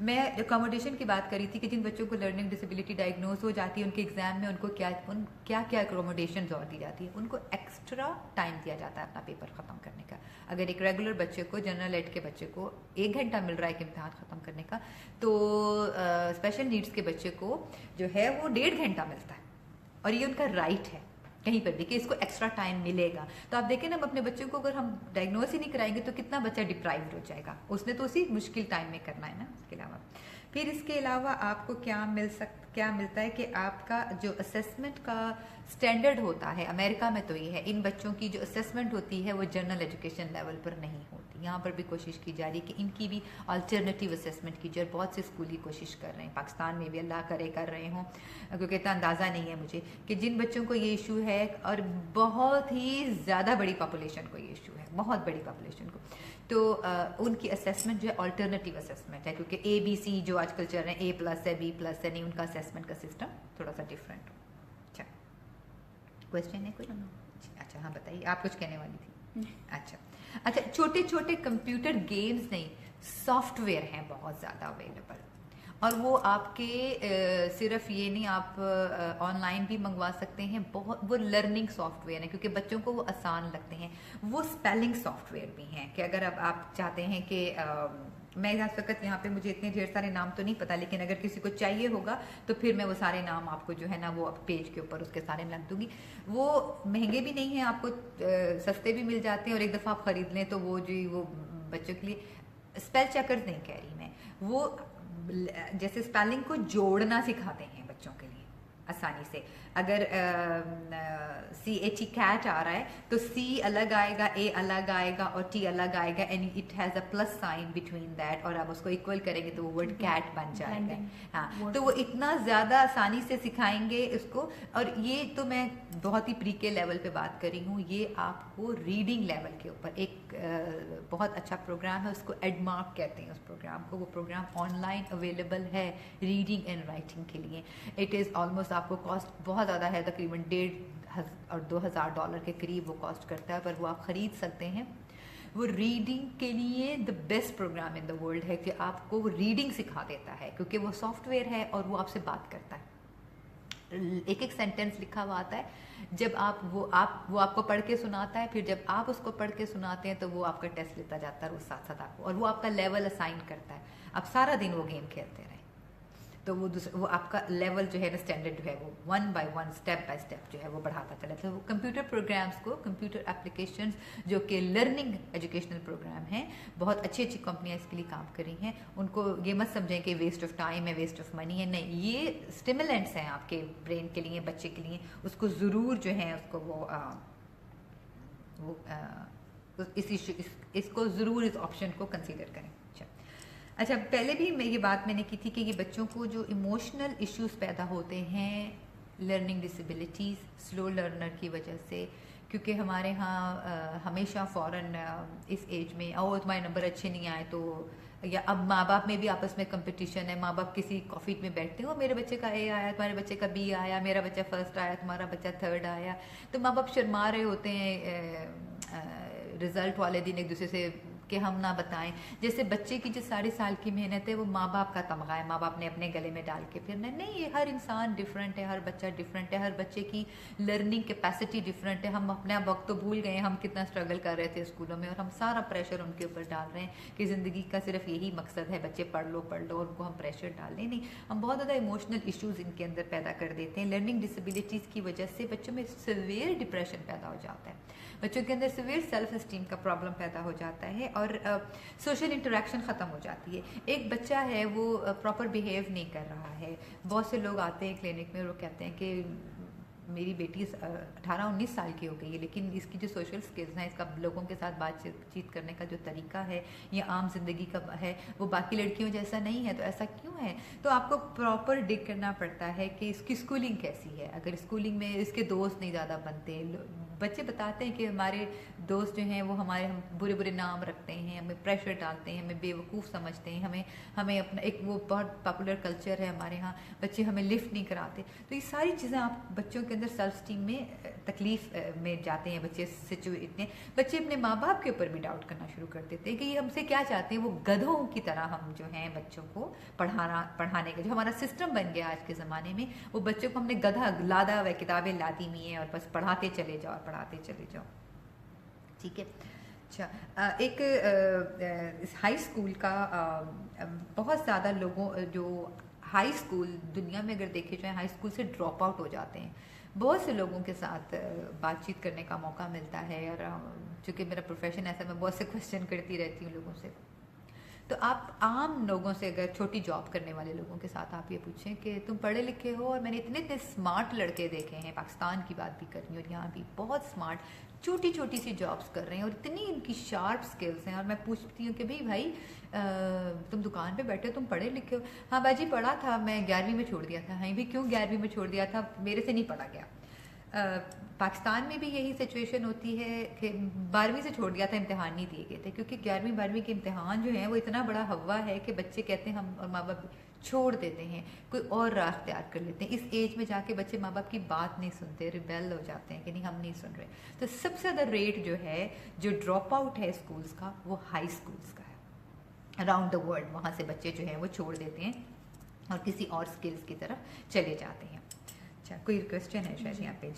میں اکاموڈیشن کی بات کری تھی کہ جن بچوں کو لرننگ ڈسیبلٹی ڈائگنوز ہو جاتی ہے ان کے ایگزام میں ان کو کیا اکاموڈیشنز اور دی جاتی ہے. ان کو ایکسٹرا ٹائم دیا جاتا ہے اپنا پیپر ختم کرنے کا. اگر ایک ریگولر بچے کو, جنرل ایڈ کے بچے کو 1 گھنٹہ مل رہا ہے کہ امتحان ختم کرنے کا, تو اسپیشل نیڈس کے بچے کو جو ہے وہ 1.5 گھنٹہ ملتا ہے, اور یہ ان کا رائٹ ہے کہیں پر بھی کہ اس کو ایکسٹرا ٹائم ملے گا. تو آپ دیکھیں نا, ہم اپنے بچوں کو اگر ہم ڈائگنوز ہی نہیں کرائیں گے تو کتنا بچہ ڈپرائیوڈ ہو جائے گا. اس نے تو اسی مشکل ٹائم میں کرنا ہے نا. اس کے علاوہ پھر اس کے علاوہ آپ کو کیا ملتا ہے کہ آپ کا جو اسیسمنٹ کا اسٹینڈرڈ ہوتا ہے, امریکہ میں تو یہ ہے, ان بچوں کی جو اسیسمنٹ ہوتی ہے وہ جنرل ایجوکیشن لیول پر نہیں ہوتی. یہاں پر بھی کوشش کی جا رہی ہے کہ ان کی بھی آلٹرنیٹیو اسیسمنٹ کی جائے. بہت سے اسکولی کوشش کر رہے ہیں, پاکستان میں بھی اللہ کرے کر رہے ہوں, کیونکہ اتنا اندازہ نہیں ہے مجھے کہ جن بچوں کو یہ ایشو ہے, اور بہت ہی زیادہ بڑی پاپولیشن کو یہ ایشو ہے, بہت بڑی پاپولیشن کو, تو ان کی اسیسمنٹ جو ہے آلٹرنیٹیو اسیسمنٹ ہے, کیونکہ ABC جو آج کل چل رہے ہیں A+ ہے B+ ہے, نہیں, ان کا اسیسمنٹ کا سسٹم تھوڑا سا ڈفرینٹ ہو. اچھا, کوشچن ہے کوئی؟ اچھا ہاں بتائیے, آپ کچھ کہنے والی تھی. اچھا, چھوٹے چھوٹے کمپیوٹر گیمز نہیں, سافٹ ویئر ہیں بہت زیادہ اویلیبل, اور وہ آپ کے صرف یہ نہیں, آپ آن لائن بھی منگوا سکتے ہیں. بہت وہ لرننگ سافٹ ویئر ہیں کیونکہ بچوں کو وہ آسان لگتے ہیں. وہ اسپیلنگ سافٹ ویئر بھی ہیں کہ اگر اب آپ چاہتے ہیں کہ میں اس وقت یہاں پہ مجھے اتنے ڈھیر سارے نام تو نہیں پتا, لیکن اگر کسی کو چاہیے ہوگا تو پھر میں وہ سارے نام آپ کو جو ہے نا وہ پیج کے اوپر اس کے سارے میں رکھ دوں گی. وہ مہنگے بھی نہیں ہیں, آپ کو سستے بھی مل جاتے ہیں, اور ایک دفعہ آپ خرید لیں تو وہ جو وہ بچوں کے لیے اسپیل چیکرز نہیں کہہ رہی میں, وہ جیسے اسپیلنگ کو جوڑنا سکھاتے ہیں بچوں کے لیے آسانی سے. اگر CHE کیٹ آ رہا ہے تو C الگ آئے گا, A الگ آئے گا, اور T الگ آئے گا, and it has a plus sign between that, اور آپ اس کو ایکول کریں گے تو وہ ورڈ کیٹ بن جائے گا. ہاں, تو وہ اتنا زیادہ آسانی سے سکھائیں گے اس کو. اور یہ تو میں بہت ہی پری کے لیول پہ بات کر رہی ہوں, یہ آپ کو ریڈنگ لیول کے اوپر ایک بہت اچھا پروگرام ہے, اس کو ایڈمارک کہتے ہیں اس پروگرام کو. وہ پروگرام آن لائن اویلیبل ہے ریڈنگ اینڈ رائٹنگ کے لیے. اٹ از آلموسٹ, آپ کو کاسٹ بہت زیادہ ہے, تقریباً $1,500 اور $2,000 کے قریب وہ کاسٹ کرتا ہے, پر وہ آپ خرید سکتے ہیں. وہ ریڈنگ کے لیے the best program in the world ہے کہ آپ کو وہ ریڈنگ سکھا دیتا ہے, کیونکہ وہ سافٹ ویئر ہے اور وہ آپ سے بات کرتا ہے. ایک ایک سینٹینس لکھا ہوا آتا ہے, جب وہ آپ کو پڑھ کے سناتا ہے, پھر جب آپ اس کو پڑھ کے سناتے ہیں تو وہ آپ کا ٹیسٹ لیتا جاتا ہے, اور وہ ساتھ ساتھ آپ کو, اور وہ آپ کا لیول اسائن کرتا ہے. آپ سارا دن وہ گیم کھیلتے رہیں تو وہ آپ کا لیول جو ہے نا اسٹینڈرڈ جو ہے وہ 1 by 1 اسٹیپ بائی اسٹیپ جو ہے وہ بڑھاتا چلا. تو وہ کمپیوٹر پروگرامس کو, کمپیوٹر اپلیکیشنز جو کہ لرننگ ایجوکیشنل پروگرام ہیں, بہت اچھی اچھی کمپنیاں اس کے لیے کام کر رہی ہیں. ان کو یہ مت سمجھیں کہ ویسٹ آف ٹائم ہے, ویسٹ آف منی ہے, نہیں, یہ اسٹیمولنٹس ہیں آپ کے برین کے لیے, بچے کے لیے. اس کو ضرور جو ہے اس کو اس کو ضرور اس آپشن کو کنسیڈر کریں. اچھا, پہلے بھی یہ بات میں نے کی تھی کہ یہ بچوں کو جو ایموشنل ایشوز پیدا ہوتے ہیں, لرننگ ڈسیبلٹیز, سلو لرنر کی وجہ سے, کیونکہ ہمارے ہاں ہمیشہ فوراً اس ایج میں تمہارے نمبر اچھے نہیں آئے تو, یا اب ماں باپ میں بھی آپس میں کمپٹیشن ہے, ماں باپ کسی کافی میں بیٹھتے ہو, میرے بچے کا A آیا, تمہارے بچے کا B آیا, میرا بچہ فرسٹ آیا, تمہارا بچہ تھرڈ آیا, تو ماں باپ شرما رہے ہوتے ہیں رزلٹ والے دن ایک دوسرے سے کہ ہم نہ بتائیں. جیسے بچے کی جو 4.5 سال کی محنت ہے وہ ماں باپ کا تمغہ ہے, ماں باپ نے اپنے گلے میں ڈال کے پھرنا نہیں. یہ ہر انسان ڈفرینٹ ہے, ہر بچہ ڈفرینٹ ہے, ہر بچے کی لرننگ کیپیسٹی ڈفرینٹ ہے. ہم اپنا وقت تو بھول گئے, ہم کتنا اسٹرگل کر رہے تھے اسکولوں میں, اور ہم سارا پریشر ان کے اوپر ڈال رہے ہیں کہ زندگی کا صرف یہی مقصد ہے بچے پڑھ لو اور ان کو ہم پریشر ڈال دیں. نہیں, ہم بہت زیادہ ایموشنل ایشوز ان کے اندر پیدا کر دیتے ہیں. لرننگ ڈسیبلٹیز کی وجہ سے بچوں میں سیویئر ڈپریشن پیدا ہو جاتا ہے, بچوں کے اندر سیویئر سیلف اسٹیم کا پرابلم پیدا ہو جاتا ہے, اور سوشل انٹریکشن ختم ہو جاتی ہے. ایک بچہ ہے وہ پراپر بیہیو نہیں کر رہا ہے. بہت سے لوگ آتے ہیں کلینک میں اور وہ کہتے ہیں کہ میری بیٹی 18-19 سال کی ہو گئی ہے, لیکن اس کی جو سوشل سکلز ہیں, اس کا لوگوں کے ساتھ بات چیت کرنے کا جو طریقہ ہے یا عام زندگی کا ہے وہ باقی لڑکیوں جیسا نہیں ہے. تو ایسا کیوں ہے؟ تو آپ کو پراپر ڈگ کرنا پڑتا ہے کہ اس کی اسکولنگ کیسی ہے. اگر اسکولنگ میں اس کے دوست نہیں زیادہ بنتے, بچے بتاتے ہیں کہ ہمارے دوست جو ہیں وہ ہمارے ہم برے برے نام رکھتے ہیں, ہمیں پریشر ڈالتے ہیں, ہمیں بیوقوف سمجھتے ہیں, ہمیں اپنا ایک وہ بہت پاپولر کلچر ہے ہمارے ہاں, بچے ہمیں لفٹ نہیں کراتے. تو یہ ساری چیزیں آپ بچوں کے اندر سیلف اسٹیم میں تکلیف میں جاتے ہیں بچے اتنے بچے اپنے ماں باپ کے اوپر بھی ڈاؤٹ کرنا شروع کر دیتے ہیں کہ یہ ہم سے کیا چاہتے ہیں. وہ گدھوں کی طرح ہم جو ہیں بچوں کو پڑھانے کا جو ہمارا سسٹم بن گیا آج کے زمانے میں, وہ بچوں کو ہم نے گدھا لادا ہوئے کتابیں لاتی ہوئی ہیں اور بس پڑھاتے چلے جاؤ پڑھاتے چلے جاؤ. ٹھیک ہے. اچھا, ایک ہائی اسکول کا بہت زیادہ لوگوں جو ہائی اسکول دنیا میں اگر دیکھے جائیں ہائی اسکول سے ڈراپ آؤٹ ہو جاتے ہیں. بہت سے لوگوں کے ساتھ بات چیت کرنے کا موقع ملتا ہے, اور چونکہ میرا پروفیشن ایسا, میں بہت سے کوشچن کرتی رہتی ہوں لوگوں سے. تو آپ عام لوگوں سے اگر چھوٹی جاب کرنے والے لوگوں کے ساتھ آپ یہ پوچھیں کہ تم پڑھے لکھے ہو, اور میں نے اتنے اسمارٹ لڑکے دیکھے ہیں, پاکستان کی بات بھی کر رہی ہوں اور یہاں بھی بہت اسمارٹ چھوٹی چھوٹی سی جابس کر رہے ہیں اور اتنی ان کی شارپ سکلز ہیں, اور میں پوچھتی ہوں کہ بھائی تم دکان پہ بیٹھے ہو, تم پڑھے لکھے ہو؟ ہاں باجی پڑھا تھا, میں 11ویں میں چھوڑ دیا تھا. ہاں بھی کیوں 11ویں میں چھوڑ دیا تھا؟ میرے سے نہیں پڑھا گیا. پاکستان میں بھی یہی سچویشن ہوتی ہے کہ 12ویں سے چھوڑ دیا تھا, امتحان نہیں دیے گئے تھے, کیونکہ 11ویں 12ویں کے امتحان جو ہیں وہ اتنا بڑا ہوا ہے کہ بچے کہتے ہیں ہم, اور ماں باپ چھوڑ دیتے ہیں, کوئی اور راہ اختیار کر لیتے ہیں. اس ایج میں جا کے بچے ماں باپ کی بات نہیں سنتے, ریبیل ہو جاتے ہیں کہ نہیں ہم نہیں سن رہے. تو سب سے زیادہ ریٹ جو ہے جو ڈراپ آؤٹ ہے اسکولس کا وہ ہائی اسکولس کا ہے اراؤنڈ دا ورلڈ. وہاں سے بچے جو ہیں وہ چھوڑ دیتے ہیں اور کسی اور اسکلس کی طرف چلے جاتے ہیں. اچھا, کوئی کوشچن ہے شاید یہاں پہ؟